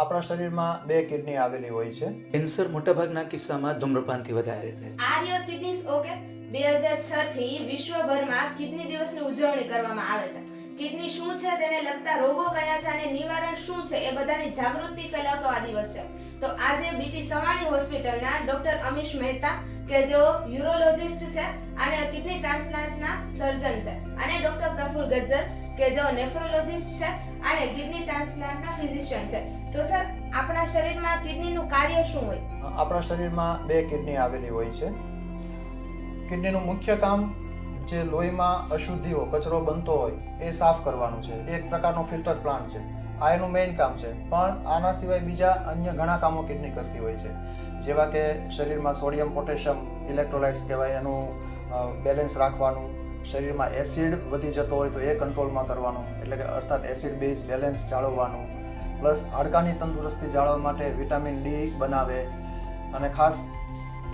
આપણા શરીરમાં બે કિડની આવેલી હોય છે. કેન્સર મોટાભાગના કિસ્સામાં ધૂમ્રપાનથી વધારે થાય. આર યોર કિડનીઝ ઓકે 2006 થી વિશ્વભરમાં કિડની દિવસની ઉજવણી કરવામાં આવે છે. કિડની શું છે, તેને લગતા રોગો કયા છે અને નિવારણ શું છે એ બધાની જાગૃતિ ફેલાવતો આ દિવસ છે. તો આજે બીટી સવાણી હોસ્પિટલના ડોક્ટર અમીશ મહેતા કે જેઓ યુરોલોજિસ્ટ છે અને કિડની ટ્રાન્સપ્લાન્ટના સર્જન છે, અને ડોક્ટર પ્રફુલ ગજ્જર કે જેઓ નેફ્રોલોજિસ્ટ છે અને કિડની ટ્રાન્સપ્લાન્ટના ફિઝિશિયન છે. તો સર, આપણા શરીરમાં કિડનીનું કાર્ય શું હોય? આપણા શરીરમાં બે કિડની આવેલી હોય છે. કિડનીનું મુખ્ય કામ જે લોહીમાં અશુદ્ધિઓ કચરો બનતો હોય એ સાફ કરવાનું છે. એક પ્રકારનો ફિલ્ટર પ્લાન્ટ છે. આ એનું મેઇન કામ છે. પણ આના સિવાય બીજા અન્ય ઘણા કામો કિડની કરતી હોય છે, જેવા કે શરીરમાં સોડિયમ પોટેશિયમ ઇલેક્ટ્રોલાઇટ્સ કહેવાય એનું બેલેન્સ રાખવાનું, શરીરમાં એસિડ વધી જતો હોય તો એ કંટ્રોલમાં કરવાનું, એટલે કે અર્થાત એસિડ બેઝ બેલેન્સ જાળવવાનું, પ્લસ હાડકાની તંદુરસ્તી જાળવવા માટે વિટામિન ડી બનાવે અને ખાસ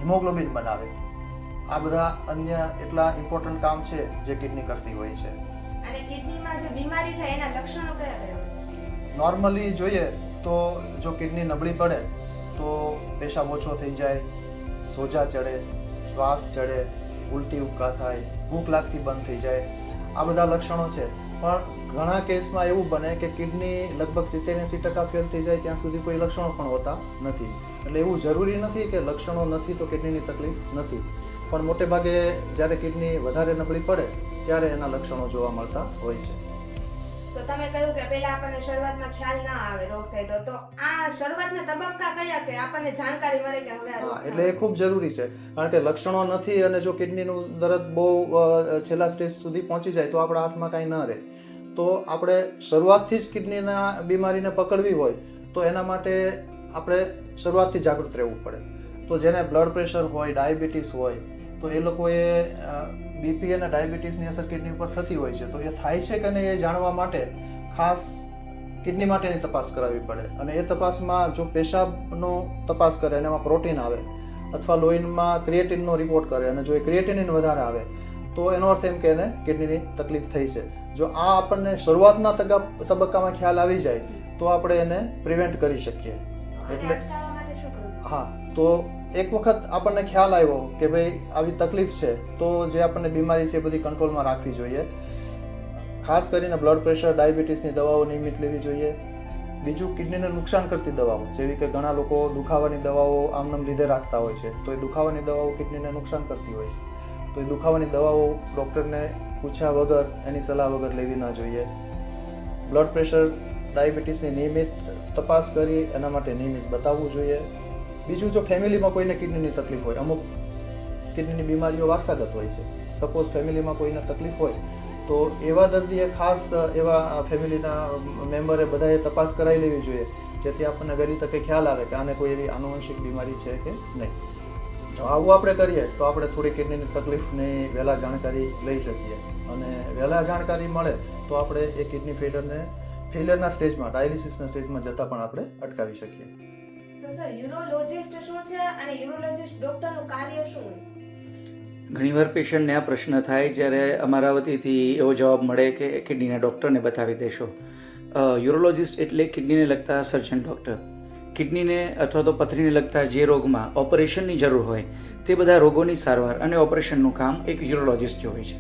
હિમોગ્લોબિન બનાવે. આ બધા અન્ય એટલા ઇમ્પોર્ટન્ટ કામ છે જે કિડની કરતી હોય છે. અને કિડનીમાં જે બીમારી થાય એના લક્ષણો કયા કયા હોય? નોર્મલી જોઈએ તો જો કિડની નબળી પડે તો પેશાબ ઓછો થઈ જાય, સોજા ચડે, શ્વાસ ચડે, ઉલટી ઉબકા થાય, ભૂખ લાગતી બંધ થઈ જાય. આ બધા લક્ષણો છે. પણ ઘણા કેસમાં એવું બને કે કિડની લગભગ 70-80% ફેલ થઈ જાય ત્યાં સુધી કોઈ લક્ષણો પણ હોતા નથી. એટલે એવું જરૂરી નથી કે લક્ષણો નથી તો કિડનીની તકલીફ નથી, પણ મોટે ભાગે જ્યારે કિડની વધારે નબળી પડે ત્યારે એના લક્ષણો જોવા મળતા હોય છે. તો તમે કહ્યું કે પહેલા આપણને શરૂઆતમાં ખ્યાલ ના આવે રોગ થાય તો આ શરૂઆતના તબક્કા કયા કે આપણને જાણકારી મળે કે હવે આ રોગ એટલે એ ખૂબ જરૂરી છે, કારણ કે લક્ષણો નથી અને જો કિડનીનું દર્દ બહુ છેલ્લા સ્ટેજ સુધી પહોંચી જાય તો આપણા હાથમાં કાંઈ ન રહે. તો આપણે શરૂઆતથી જ કિડનીના બીમારીને પકડવી હોય તો એના માટે આપણે શરૂઆતથી જાગૃત રહેવું પડે. તો જેને બ્લડ પ્રેશર હોય, ડાયાબિટીસ હોય, તો એ લોકોએ બીપી અને ડાયાબિટીસની અસર કિડની ઉપર થતી હોય છે. તો એ થાય છે કે નહીં એ જાણવા માટે ખાસ કિડની માટેની તપાસ કરાવવી પડે. અને એ તપાસમાં જો પેશાબનો તપાસ કરે અને એમાં પ્રોટીન આવે અથવા લોહીમાં ક્રિએટિનનો રિપોર્ટ કરે અને જો એ ક્રિએટિનિન વધારે આવે તો એનો અર્થ એમ કે એને કિડનીની તકલીફ થઈ છે. જો આ આપણને શરૂઆતના તબક્કામાં ખ્યાલ આવી જાય તો આપણે એને પ્રિવેન્ટ કરી શકીએ. એટલે હા, તો એક વખત આપણને ખ્યાલ આવ્યો કે ભાઈ આવી તકલીફ છે તો જે આપણને બીમારી છે એ બધી કંટ્રોલમાં રાખવી જોઈએ. ખાસ કરીને બ્લડ પ્રેશર, ડાયાબિટીસની દવાઓ નિયમિત લેવી જોઈએ. બીજું, કિડનીને નુકસાન કરતી દવાઓ જેવી કે ઘણા લોકો દુખાવાની દવાઓ આમનામ લીધે રાખતા હોય છે, તો એ દુખાવાની દવાઓ કિડનીને નુકસાન કરતી હોય છે. તો એ દુખાવાની દવાઓ ડૉક્ટરને પૂછ્યા વગર, એની સલાહ વગર લેવી ન જોઈએ. બ્લડ પ્રેશર, ડાયાબિટીસની નિયમિત તપાસ કરી એના માટે નિયમિત બતાવવું જોઈએ. બીજું, જો ફેમિલીમાં કોઈને કિડનીની તકલીફ હોય, અમુક કિડનીની બીમારીઓ વારસાગત હોય છે, સપોઝ ફેમિલીમાં કોઈને તકલીફ હોય તો એવા દર્દીએ ખાસ એવા ફેમિલીના મેમ્બરે બધાએ તપાસ કરાવી લેવી જોઈએ, જેથી આપણને વહેલી તકે ખ્યાલ આવે કે આને કોઈ એવી આનુવંશિક બીમારી છે કે નહીં. જો આવું આપણે કરીએ તો આપણે થોડી કિડનીની તકલીફની વહેલા જાણકારી લઈ શકીએ, અને વહેલા જાણકારી મળે તો આપણે એ કિડની ફેલિયરના સ્ટેજમાં, ડાયાલિસિસના સ્ટેજમાં જતાં પણ આપણે અટકાવી શકીએ. તો સર, યુરોલોજિસ્ટ શું છે અને યુરોલોજિસ્ટ ડોક્ટરનું કાર્ય શું હોય? ઘણીવાર પેશન્ટને આ પ્રશ્ન થાય જ્યારે અમારા વતીથી એવો જવાબ મળે કે કિડનીના ડૉક્ટરને બતાવી દેશો. યુરોલોજિસ્ટ એટલે કિડનીને લગતા સર્જન ડૉક્ટર. કિડનીને અથવા તો પથરીને લગતા જે રોગમાં ઓપરેશનની જરૂર હોય તે બધા રોગોની સારવાર અને ઓપરેશનનું કામ એક યુરોલોજિસ્ટ જે હોય છે.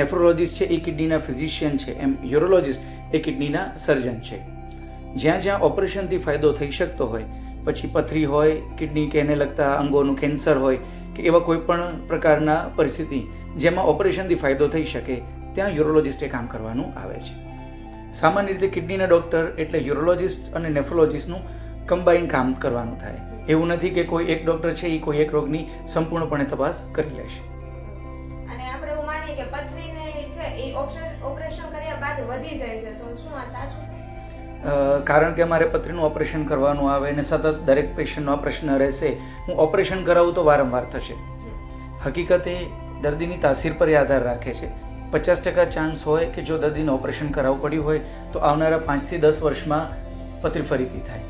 નેફ્રોલોજિસ્ટ છે એ કિડનીના ફિઝિશિયન છે, એમ યુરોલોજિસ્ટ એ કિડનીના સર્જન છે. જ્યાં જ્યાં ઓપરેશનથી ફાયદો થઈ શકતો હોય, પછી પથરી હોય, કિડની કે એને લગતા અંગોનું કેન્સર હોય કે એવા કોઈ પણ પ્રકારના પરિસ્થિતિ જેમાં ઓપરેશનથી ફાયદો થઈ શકે ત્યાં યુરોલોજિસ્ટે કામ કરવાનું આવે છે. સામાન્ય રીતે કિડનીના ડૉક્ટર એટલે યુરોલોજિસ્ટ અને નેફ્રોલોજિસ્ટનું કમ્બાઇન કામ કરવાનું થાય. એવું નથી કે કોઈ એક ડૉક્ટર છે એ કોઈ એક રોગની સંપૂર્ણપણે તપાસ કરી લેશે. અને આપણે એવું માનીએ કે પથરીને છે એ ઓપરેશન કર્યા બાદ વધી જાય છે, તો શું આ સાચું છે? કારણ કે અમારે પથરીનું ઓપરેશન કરવાનું આવે અને સતત દરેક પેશન્ટનો આ પ્રશ્ન રહેશે, હું ઓપરેશન કરાવું તો વારંવાર થશે. હકીકતે દર્દીની તાસીર પર એ આધાર રાખે છે. 50% ચાન્સ હોય કે જો દર્દીને ઓપરેશન કરાવવું પડ્યું હોય તો આવનારા 5 થી 10 વર્ષમાં પથરી ફરીથી થાય.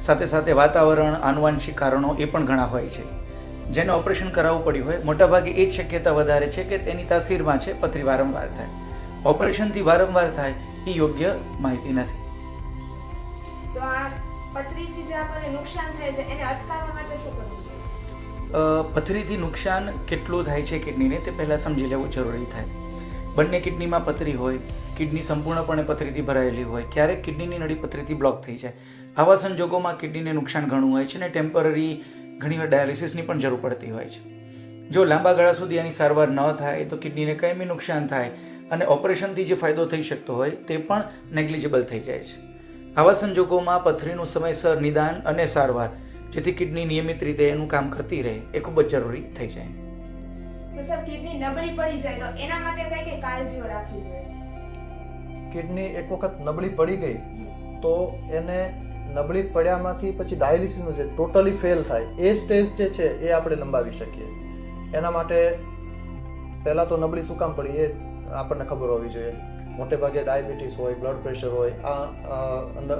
સાથે સાથે વાતાવરણ, આનુવંશિક કારણો એ પણ ઘણા હોય છે. જેને ઓપરેશન કરાવવું પડ્યું હોય મોટાભાગે એ જ શક્યતા વધારે છે કે તેની તાસીરમાં છે પથરી વારંવાર થાય. ઓપરેશનથી વારંવાર થાય એ યોગ્ય માહિતી નથી. તો આ પથરીથી જે આપણને નુકસાન થાય છે એને અટકાવવા માટે શું કરવું? પથરીથી નુકસાન કેટલું થાય છે કિડનીને તે પહેલાં સમજી લેવું જરૂરી થાય. બંને કિડનીમાં પથરી હોય, કિડની સંપૂર્ણપણે પથરીથી ભરાયેલી હોય, ક્યારેક કિડનીની નળી પથરીથી બ્લોક થઈ જાય. આવા સંજોગોમાં કિડનીને નુકસાન ઘણું હોય છે અને ટેમ્પરરી ઘણીવાર ડાયાલિસિસની પણ જરૂર પડતી હોય છે. જો લાંબા ગાળા સુધી આની સારવાર ન થાય તો કિડનીને કાયમી નુકસાન થાય અને ઓપરેશનથી જે ફાયદો થઈ શકતો હોય તે પણ નેગ્લિજિબલ થઈ જાય છે. આવા સંજોગોમાં પથરીનું સમયસર નિદાન અને સારવાર, જેથી કિડની નિયમિત રીતે એનું કામ કરતી રહે, એ ખૂબ જ જરૂરી થઈ જાય. તો સર કિડની નબળી પડી જાય તો એના માટે કઈ કઈ કાળજીઓ રાખવી જોઈએ? કિડની એક વખત નબળી પડી ગઈ તો એને નબળી પડ્યામાંથી પછી ડાયાલિસિસનું જે ટોટલી ફેલ થાય એ સ્ટેજ જે છે એ આપણે લંબાવી શકીએ. એના માટે પહેલાં તો નબળી શું કામ પડી એ આપણને ખબર હોવી જોઈએ. મોટે ભાગે ડાયાબિટીસ હોય, બ્લડ પ્રેશર હોય, આ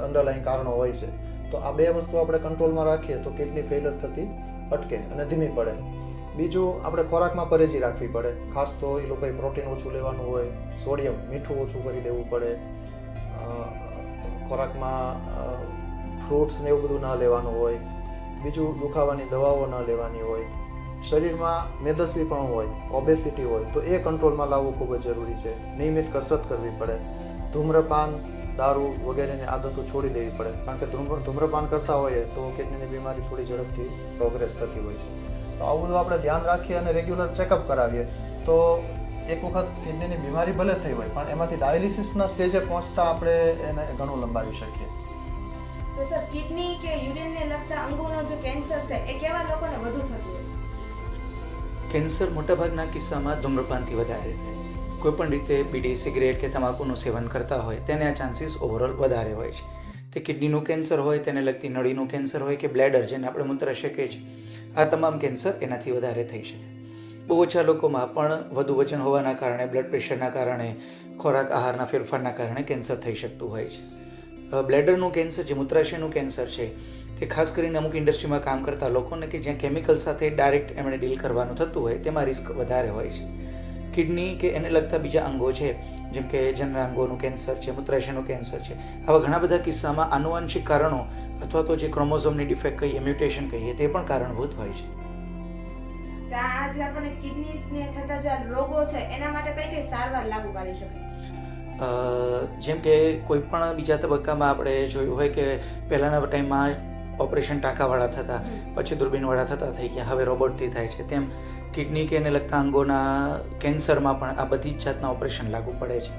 અંડરલાઈન કારણો હોય છે. તો આ બે વસ્તુ આપણે કંટ્રોલમાં રાખીએ તો કિડની ફેલર થતી અટકે અને ધીમી પડે. બીજું, આપણે ખોરાકમાં પરેજી રાખવી પડે. ખાસ તો એ લોકોએ પ્રોટીન ઓછું લેવાનું હોય, સોડિયમ મીઠું ઓછું કરી દેવું પડે, ખોરાકમાં ફ્રૂટ્સ ને એવું બધું ન લેવાનું હોય. બીજું, દુખાવાની દવાઓ ન લેવાની હોય. શરીરમાં મેદસ્વીપણું હોય, ઓબેસિટી હોય તો એ કંટ્રોલમાં લાવવું ખૂબ જ જરૂરી છે. નિયમિત કસરત કરવી પડે. ધૂમ્રપાન, દારૂ વગેરેની આદતો છોડી દેવી પડે, કારણ કે ધૂમ્રપાન કરતા હોઈએ તો કિડનીની બીમારી થોડી ઝડપથી પ્રોગ્રેસ થતી હોય છે. તો આવું બધું આપણે ધ્યાન રાખીએ અને રેગ્યુલર ચેકઅપ કરાવીએ તો એક વખત કિડનીની બીમારી ભલે થઈ હોય પણ એમાંથી ડાયાલિસિસના સ્ટેજે પહોંચતા આપણે એને ઘણું લંબાવી શકીએ. તો સર કિડની કે યુરિનને લગતા અંગોનો જે કેન્સર છે એ કેવા લોકોને વધુ થતું હોય છે? કેન્સર મોટાભાગના કિસ્સામાં ધૂમ્રપાનથી વધારે થાય. કોઈપણ રીતે બીડી, સિગરેટ કે તમાકુનું સેવન કરતા હોય તેને આ ચાન્સીસ ઓવરઓલ વધારે હોય છે. તે કિડનીનું કેન્સર હોય, તેને લગતી નળીનું કેન્સર હોય કે બ્લેડર જેને આપણે મૂત્રાશય કહીએ છીએ, આ તમામ કેન્સર એનાથી વધારે થઈ શકે. બહુ ઓછા લોકોમાં પણ વધુ વજન હોવાના કારણે, બ્લડ પ્રેશરના કારણે, ખોરાક આહારના ફેરફારના કારણે કેન્સર થઈ શકતું હોય છે. બ્લેડરનું કેન્સર, જે મૂત્રાશયનું કેન્સર છે, તે ખાસ કરીને અમુક ઇન્ડસ્ટ્રીમાં કામ કરતા લોકોને કે જ્યાં કેમિકલ સાથે ડાયરેક્ટ એમણે ડીલ કરવાનું થતું હોય તેમાં રિસ્ક વધારે હોય છે. કિડની કે એને લગતા બીજા અંગો છે, જેમ કે જનનાંગોનું કેન્સર છે, મૂત્રાશયનું કેન્સર છે, આવા ઘણા બધા કિસ્સામાં આનુવંશિક કારણો અથવા તો જે ક્રોમોઝોમની ડિફેક્ટ કહીએ, મ્યુટેશન કહીએ, તે પણ કારણભૂત હોય છે. આ જે આપણને કિડનીને થતા જે રોગો છે એના માટે કઈ કઈ સારવાર લાગુ પાડી શકાય? જેમ કે કોઈ પણ બીજા તબક્કામાં આપણે જોયું હોય કે પહેલાંના ટાઈમમાં ઓપરેશન ટાંકાવાળા થતા, પછી દૂરબીનવાળા થતા થઈ ગયા, હવે રોબોટથી થાય છે. તેમ કિડની કે એને લગતા અંગોના કેન્સરમાં પણ આ બધી જ જાતના ઓપરેશન લાગુ પડે છે.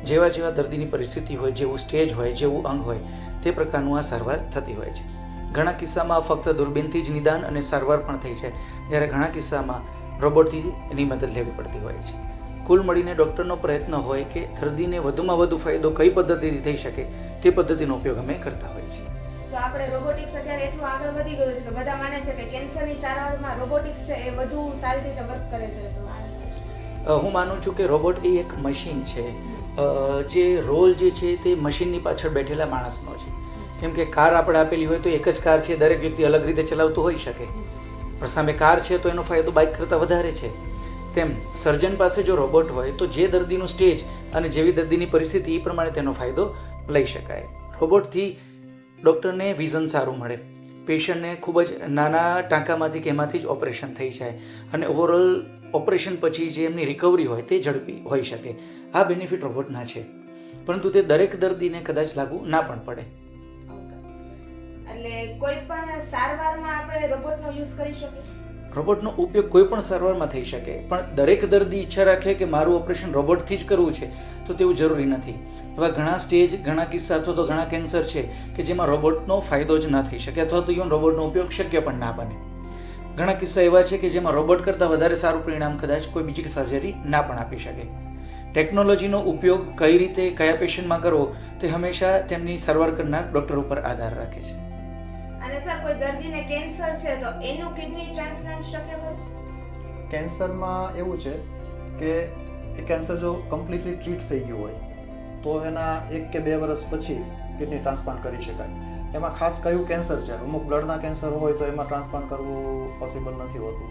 જેવા જેવા દર્દીની પરિસ્થિતિ હોય, જેવું સ્ટેજ હોય, જેવું અંગ હોય, તે પ્રકારનું આ સારવાર થતી હોય છે. ઘણા કિસ્સામાં ફક્ત દૂરબીનથી જ નિદાન અને સારવાર પણ થઈ છે, જ્યારે ઘણા કિસ્સામાં રોબોટથી એની મદદ લેવી પડતી હોય છે. કુલ મળીને ડૉક્ટરનો પ્રયત્ન હોય કે દર્દીને વધુમાં વધુ ફાયદો કઈ પદ્ધતિથી થઈ શકે તે પદ્ધતિનો ઉપયોગ અમે કરતા હોઈએ છીએ. તો આપણે રોબોટિક્સ અત્યારે એટલું આગળ વધી ગયું છે કે બધા માને છે કે કેન્સરની સારવારમાં રોબોટિક્સ છે એ વધુ સારી રીતે વર્ક કરે છે. તો હું માનું છું કે રોબોટ એ એક મશીન છે, જે રોલ જે છે તે મશીનની પાછળ બેઠેલા માણસનો છે. કેમ કે કાર આપણે આપેલી હોય તો એક જ કાર છે, દરેક વ્યક્તિ અલગ રીતે ચલાવતું હોઈ શકે, પણ સામે કાર છે તો એનો ફાયદો બાઇક કરતાં વધારે છે. તેમ સર્જન પાસે જો રોબોટ હોય તો જે દર્દીનું સ્ટેજ અને જેવી દર્દીની પરિસ્થિતિ એ પ્રમાણે તેનો ફાયદો લઈ શકાય. રોબોટથી ડૉક્ટરને વિઝન સારું મળે, પેશન્ટને ખૂબ જ નાના ટાંકામાંથી કે એમાંથી જ ઓપરેશન થઈ જાય અને ઓવરઓલ ઓપરેશન પછી જે એમની રિકવરી હોય તે ઝડપી હોઈ શકે. આ બેનિફિટ રોબોટના છે, પરંતુ તે દરેક દર્દીને કદાચ લાગુ ના પણ પડે. એટલે કોઈ પણ સારવારમાં આપણે રોબોટનો યુઝ કરી શકીએ? રોબોટનો ઉપયોગ કોઈ પણ સારવારમાં થઈ શકે, પણ દરેક દર્દી ઈચ્છા રાખે કે મારું ઓપરેશન રોબોટથી જ કરવું છે તો તેવું જરૂરી નથી. એવા ઘણા સ્ટેજ, ઘણા કિસ્સા અથવા તો ઘણા કેન્સર છે કે જેમાં રોબોટનો ફાયદો જ ના થઈ શકે અથવા તો ઇવન રોબોટનો ઉપયોગ શક્ય પણ ના બને. ઘણા કિસ્સા એવા છે કે જેમાં રોબોટ કરતાં વધારે સારું પરિણામ કદાચ કોઈ બીજી સર્જરી ના પણ આપી શકે. ટેકનોલોજીનો ઉપયોગ કઈ રીતે, કયા પેશન્ટમાં કરવો તે હંમેશા તેમની સારવાર કરનાર ડૉક્ટર ઉપર આધાર રાખે છે. અને સર, કોઈ દર્દીને કેન્સર છે તો એનું કિડની ટ્રાન્સપ્લાન્ટ શક્ય ખરું? કેન્સરમાં એવું છે કે એ કેન્સર જો કમ્પ્લીટલી ટ્રીટ થઈ ગયું હોય તો એના 1 કે 2 વર્ષ પછી કિડની ટ્રાન્સપ્લાન્ટ કરી શકાય. એમાં ખાસ કયું કેન્સર છે, અમુક બ્લડના કેન્સર હોય તો એમાં ટ્રાન્સપ્લાન્ટ કરવું પોસિબલ નથી હોતું.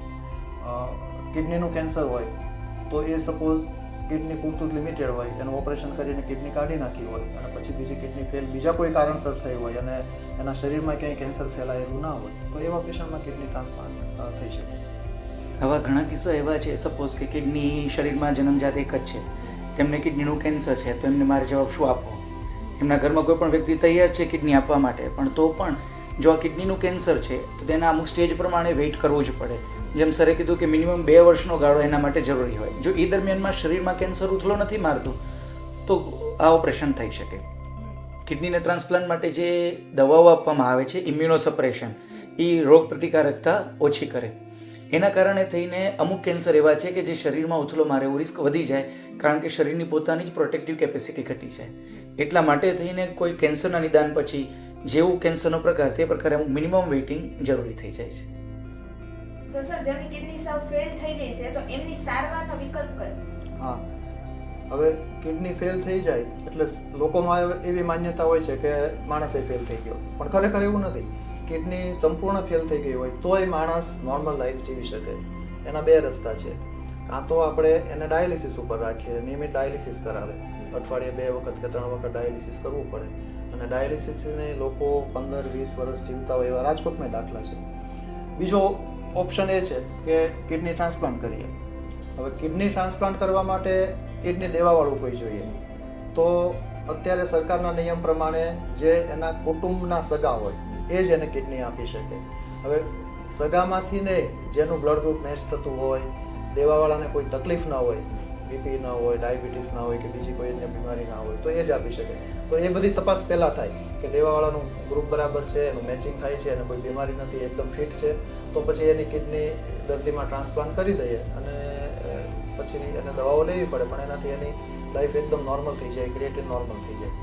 કિડનીનું કેન્સર હોય તો એ સપોઝ કિડની પૂરતું જ લિમિટેડ હોય, એનું ઓપરેશન કરીને કિડની કાઢી નાખી હોય અને પછી બીજી કિડની ફેલ બીજા કોઈ કારણસર થઈ હોય અને એના શરીરમાં ક્યાંય કેન્સર ફેલાયેલું ના હોય, તો એવા પેશન્ટમાં કિડની ટ્રાન્સપ્લાન્ટ થઈ શકે. આવા ઘણા કિસ્સા એવા છે, સપોઝ કે કિડની શરીરમાં જન્મજાત એક જ છે, તેમને કિડનીનું કેન્સર છે, તો એમને મારે જવાબ શું આપવો? એમના ઘરમાં કોઈ પણ વ્યક્તિ તૈયાર છે કિડની આપવા માટે, પણ તો પણ જો આ કિડનીનું કેન્સર છે તો તેના અમુક સ્ટેજ પ્રમાણે વેઇટ કરવું જ પડે. જેમ સરે કીધું કે મિનિમમ 2 વર્ષનો ગાળો એના માટે જરૂરી હોય. જો એ દરમિયાનમાં શરીરમાં કેન્સર ઉથલો નથી મારતું તો આ ઓપરેશન થઈ શકે. કિડનીના ટ્રાન્સપ્લાન્ટ માટે જે દવાઓ આપવામાં આવે છે, ઇમ્યુનોસપ્રેશન, એ રોગ પ્રતિકારકતા ઓછી કરે. એના કારણે થઈને અમુક કેન્સર એવા છે કે જે શરીરમાં ઉથલો મારે એવું રિસ્ક વધી જાય, કારણ કે શરીરની પોતાની જ પ્રોટેક્ટિવ કેપેસિટી ઘટી જાય. એટલા માટે થઈને કોઈ કેન્સરના નિદાન પછી જેવું કેન્સરનો પ્રકાર તે પ્રકારે મિનિમમ વેઇટિંગ જરૂરી થઈ જાય છે. તો સર, જેમની કિડની સાવ ફેલ થઈ ગઈ છે તો એમની સારવારનો વિકલ્પ કયો? હા, હવે કિડની ફેલ થઈ જાય એટલે લોકોમાં એવી માન્યતા હોય છે કે માણસે ફેલ થઈ ગયો, પણ ખરેખર એવું નથી. કિડની સંપૂર્ણ ફેલ થઈ ગઈ હોય તોય માણસ નોર્મલ લાઈફ જીવી શકે. એના 2 રસ્તા છે. કાં તો આપણે એને ડાયાલિસિસ ઉપર રાખીએ, નિયમિત ડાયાલિસિસ કરાવે, અઠવાડિયે 2 વખત કે 3 વખત ડાયાલિસિસ કરવું પડે, અને ડાયાલિસિસને લોકો 15-20 વર્ષ જીવતા હોય એવા રાજકોટમાં દાખલા છે. બીજો ઓપ્શન એ છે કે કિડની ટ્રાન્સપ્લાન્ટ કરીએ. હવે કિડની ટ્રાન્સપ્લાન્ટ કરવા માટે કિડની દેવાવાળું કોઈ જોઈએ, તો અત્યારે સરકારના નિયમ પ્રમાણે જે એના કુટુંબના સગા હોય એ જ એને કિડની આપી શકે. હવે સગામાંથી ને જેનું બ્લડ ગ્રુપ મેચ થતું હોય, દેવાવાળાને કોઈ તકલીફ ના હોય, બીપી ના હોય, ડાયાબિટીસ ના હોય કે બીજી કોઈ એને બીમારી ના હોય, તો એ જ આપી શકે. તો એ બધી તપાસ પહેલાં થાય કે દેવાવાળાનું ગ્રુપ બરાબર છે, એનું મેચિંગ થાય છે, એને કોઈ બીમારી નથી, એકદમ ફિટ છે, તો પછી એની કિડની દર્દીમાં ટ્રાન્સપ્લાન્ટ કરી દઈએ અને પછી એને દવાઓ લેવી પડે, પણ એનાથી એની લાઈફ એકદમ નોર્મલ થઈ જાય, ક્રિએટિન નોર્મલ થઈ જાય.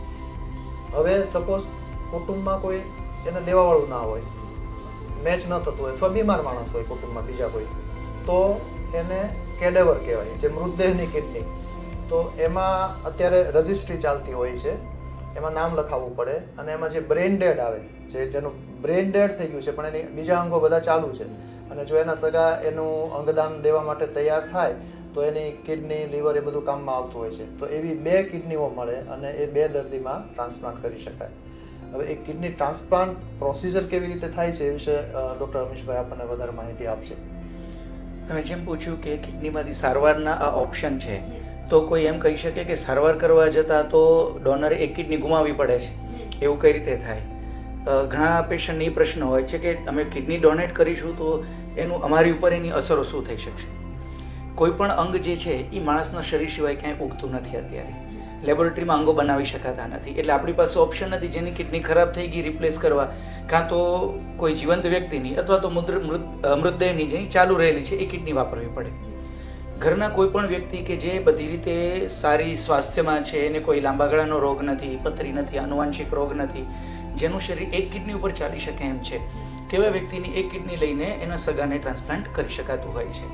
હવે સપોઝ કુટુંબમાં કોઈ એને દેવાવાળું ના હોય, મેચ ન થતું હોય, અથવા બીમાર માણસ હોય કુટુંબમાં બીજા કોઈ, તો એને કેડેવર કહેવાય, જે મૃતદેહની કિડની. તો એમાં અત્યારે રજિસ્ટ્રી ચાલતી હોય છે, એમાં નામ લખાવવું પડે, અને એમાં જે બ્રેન ડેડ આવે, જેનું બ્રેન ડેડ થઈ ગયું છે પણ એની બીજા અંગો બધા ચાલુ છે, અને જો એના સગા એનું અંગદાન દેવા માટે તૈયાર થાય તો એની કિડની, લીવર એ બધું કામમાં આવતું હોય છે. તો એવી 2 કિડનીઓ મળે અને એ 2 દર્દીમાં ટ્રાન્સપ્લાન્ટ કરી શકાય. હવે એ કિડની ટ્રાન્સપ્લાન્ટ પ્રોસિજર કેવી રીતે થાય છે એ વિશે ડૉક્ટર અમીશભાઈ આપણને વધારે માહિતી આપશે. તમે જેમ પૂછ્યું કે કિડનીમાંથી સારવારના આ ઓપ્શન છે, તો કોઈ એમ કહી શકે કે સારવાર કરવા જતાં તો ડોનરે એક કિડની ગુમાવવી પડે છે, એવું કઈ રીતે થાય? ઘણા પેશન્ટને એ પ્રશ્ન હોય છે કે અમે કિડની ડોનેટ કરીશું તો એનું અમારી ઉપર એની અસરો શું થઈ શકશે? કોઈ પણ અંગ જે છે એ માણસના શરીર સિવાય ક્યાંય ઉગતું નથી. અત્યારે લેબોરેટરીમાં અંગો બનાવી શકાતા નથી, એટલે આપણી પાસે ઓપ્શન નથી જેની કિડની ખરાબ થઈ ગઈ રિપ્લેસ કરવા, કાં તો કોઈ જીવંત વ્યક્તિની અથવા તો મૃતદેહની જેની ચાલુ રહેલી છે એ કિડની વાપરવી પડે. ઘરના કોઈ પણ વ્યક્તિ કે જે બધી રીતે સારી સ્વાસ્થ્યમાં છે, એને કોઈ લાંબા ગાળાનો રોગ નથી, પથરી નથી, આનુવાંશિક રોગ નથી, જેનું શરીર એક કિડની ઉપર ચાલી શકે એમ છે, તેવા વ્યક્તિની એક કિડની લઈને એના સગાને ટ્રાન્સપ્લાન્ટ કરી શકાતું હોય છે.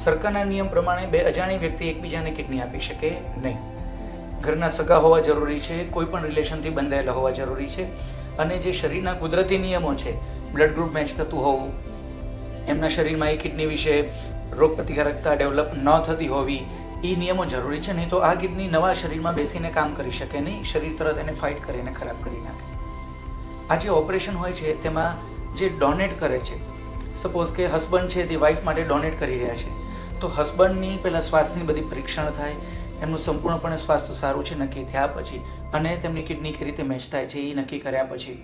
સરકારના નિયમ પ્રમાણે 2 અજાણી વ્યક્તિ એકબીજાને કિડની આપી શકે નહીં. ઘરના સગા હોવા જરૂરી છે, કોઈ પણ રિલેશનથી બંધાયેલા હોવા જરૂરી છે, અને જે શરીરના કુદરતી નિયમો છે, બ્લડ ગ્રુપ મેચ થતું હોવું, એમના શરીરમાં એ કિડની વિશે રોગ પ્રતિકારકતા ડેવલપ ન થતી હોવી, એ નિયમો જરૂરી છે. નહીં તો આ કિડની નવા શરીરમાં બેસીને કામ કરી શકે નહીં, શરીર તરત એને ફાઇટ કરીને ખરાબ કરી નાખે. આ જે ઓપરેશન હોય છે તેમાં જે ડોનેટ કરે છે, સપોઝ કે હસબન્ડ છે તે વાઈફ માટે ડોનેટ કરી રહ્યા છે, તો હસબન્ડની પહેલાં શ્વાસની બધી પરીક્ષણ થાય, એમનું સંપૂર્ણપણે સ્વાસ્થ્ય સારું છે નક્કી થયા પછી, અને તેમની કિડની કઈ રીતે મેચ થાય છે એ નક્કી કર્યા પછી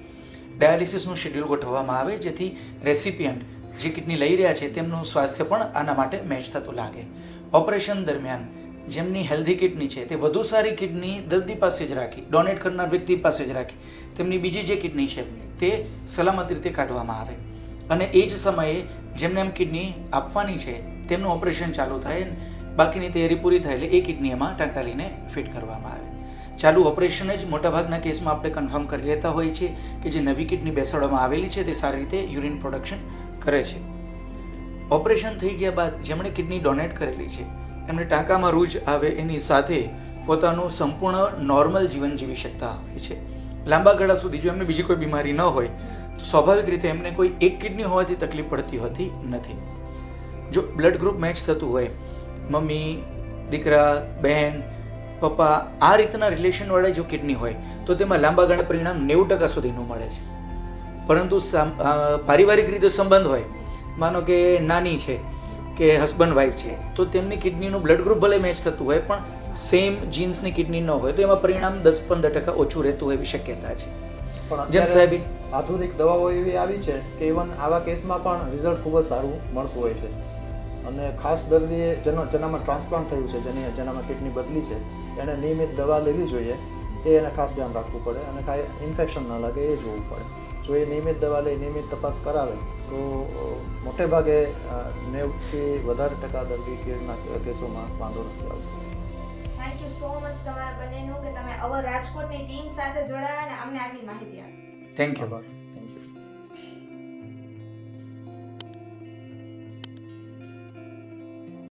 ડાયાલિસિસનું શેડ્યુલ ગોઠવવામાં આવે, જેથી રેસિપિયન્ટ જે કિડની લઈ રહ્યા છે તેમનું સ્વાસ્થ્ય પણ આના માટે મેચ થતું લાગે. ઓપરેશન દરમિયાન જેમની હેલ્ધી કિડની છે તે વધુ સારી કિડની દર્દી પાસે જ રાખી, ડોનેટ કરનાર વ્યક્તિ પાસે જ રાખી, તેમની બીજી જે કિડની છે તે સલામત રીતે કાઢવામાં આવે, અને એ જ સમયે જેમને એમ કિડની આપવાની છે તેમનું ઓપરેશન ચાલુ થાય, બાકીની તૈયારી પૂરી થાય એટલે એ કિડની એમાં ટાંકાલીને ફિટ કરવામાં આવે. ચાલુ ઓપરેશન જ મોટાભાગના કેસમાં આપણે કન્ફર્મ કરી લેતા હોઈએ છીએ કે જે નવી કિડની બેસાડવામાં આવેલી છે તે સારી રીતે યુરિન પ્રોડક્શન કરે છે. ઓપરેશન થઈ ગયા બાદ જેમણે કિડની ડોનેટ કરેલી છે એમને ટાંકામાં રૂજ આવે એની સાથે પોતાનું સંપૂર્ણ નોર્મલ જીવન જીવી શકતા હોય છે. લાંબા ગાળા સુધી જો એમને બીજી કોઈ બીમારી ન હોય તો સ્વાભાવિક રીતે એમને કોઈ એક કિડની હોવાથી તકલીફ પડતી હોતી નથી. જો બ્લડ ગ્રુપ મેચ થતું હોય, મમ્મી દીકરા બહેન પપ્પા આ રીતના રિલેશનવાળા જો કિડની હોય તો તેમાં લાંબા ગાળે પરિણામ 90% સુધીનું મળે છે. પરંતુ પારિવારિક રીતે સંબંધ હોય, માનો કે નાની છે કે હસબન્ડ વાઈફ છે, તો તેમની કિડનીનું બ્લડ ગ્રુપ ભલે મેચ થતું હોય પણ સેમ જીન્સની કિડની ન હોય તો એમાં પરિણામ 10-15% ઓછું રહેતું હોય એવી શક્યતા છે. પણ જેમ સાહેબ અત્યારે આધુનિક દવાઓ એવી આવી છે કે ઇવન આવા કેસમાં પણ રિઝલ્ટ ખૂબ જ સારું મળતું હોય છે. અને ખાસ દર્દીએ જેનામાં ટ્રાન્સપ્લાન્ટ થયું છે, જેનામાં કિડની બદલી છે, એને નિયમિત દવા લેવી જોઈએ. એ એને ખાસ ધ્યાન રાખવું પડે અને કાંઈ ઇન્ફેક્શન ન લાગે એ જોવું પડે. જો એ નિયમિત દવા લે, નિયમિત તપાસ કરાવે તો મોટે ભાગે 90% દર્દી કિડનીના કેસોમાં વાંધો નથી આવતો. થેન્ક યુ સો મચ તમારા બંનેનું કે તમે અવર રાજકોટની ટીમ સાથે જોડાયા અને અમને આટલી માહિતી આપી. Thank you. આભાર.